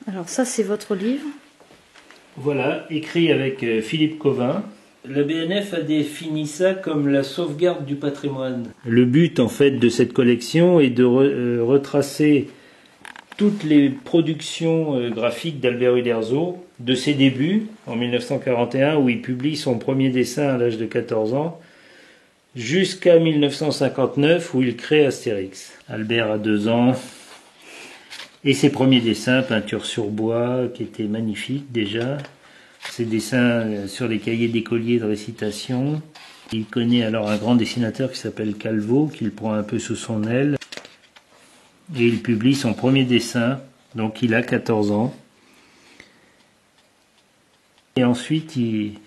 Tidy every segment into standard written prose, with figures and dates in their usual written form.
Alors ça, c'est votre livre. Voilà, écrit avec Philippe Cauvin. La BNF a défini ça comme la sauvegarde du patrimoine. Le but en fait de cette collection est de retracer toutes les productions graphiques d'Albert Uderzo, de ses débuts en 1941 où il publie son premier dessin à l'âge de 14 ans, jusqu'à 1959 où il crée Astérix. Albert a 2 ans et ses premiers dessins, peinture sur bois, qui étaient magnifiques déjà. Ses dessins sur les cahiers d'écoliers de récitation. Il connaît alors un grand dessinateur qui s'appelle Calvo, qu'il prend un peu sous son aile. Et il publie son premier dessin, donc il a 14 ans. Et ensuite, il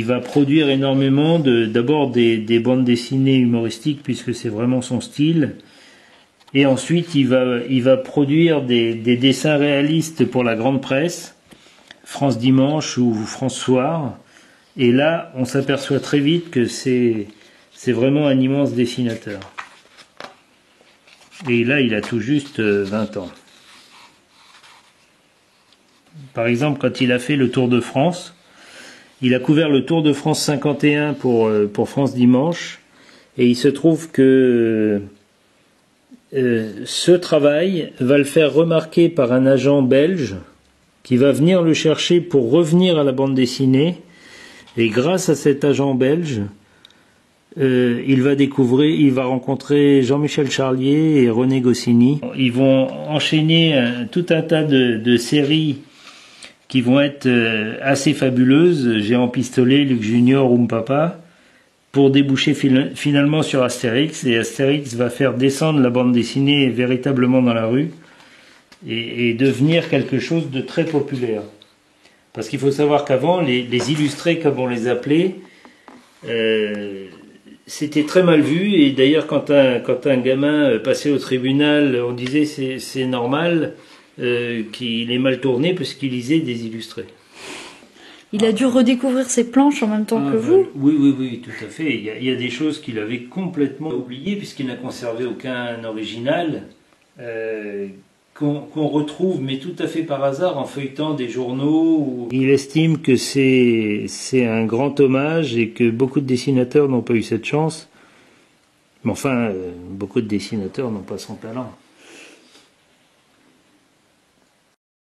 va produire énormément, d'abord des bandes dessinées humoristiques, puisque c'est vraiment son style. Et ensuite, il va produire des dessins réalistes pour la grande presse. France Dimanche ou France Soir, et là on s'aperçoit très vite que c'est vraiment un immense dessinateur. Et là il a tout juste 20 ans. Par exemple, quand il a fait le Tour de France, il a couvert le Tour de France 51 pour France Dimanche, et il se trouve que ce travail va le faire remarquer par un agent belge qui va venir le chercher pour revenir à la bande dessinée, et grâce à cet agent belge, il va rencontrer Jean-Michel Charlier et René Goscinny. Ils vont enchaîner tout un tas de séries qui vont être assez fabuleuses, Géant Pistolet, Luc Junior, Oum Papa, pour déboucher finalement sur Astérix, et Astérix va faire descendre la bande dessinée véritablement dans la rue, et devenir quelque chose de très populaire. Parce qu'il faut savoir qu'avant, les illustrés, comme on les appelait, c'était très mal vu, et d'ailleurs quand un gamin passait au tribunal, on disait c'est normal qu'il ait mal tourné parce qu'il lisait des illustrés. Il a dû redécouvrir ses planches en même temps que vous. Oui, tout à fait. Il y a des choses qu'il avait complètement oubliées, puisqu'il n'a conservé aucun original, qu'on retrouve, mais tout à fait par hasard, en feuilletant des journaux. Il estime que c'est un grand hommage et que beaucoup de dessinateurs n'ont pas eu cette chance. Mais enfin, beaucoup de dessinateurs n'ont pas son talent.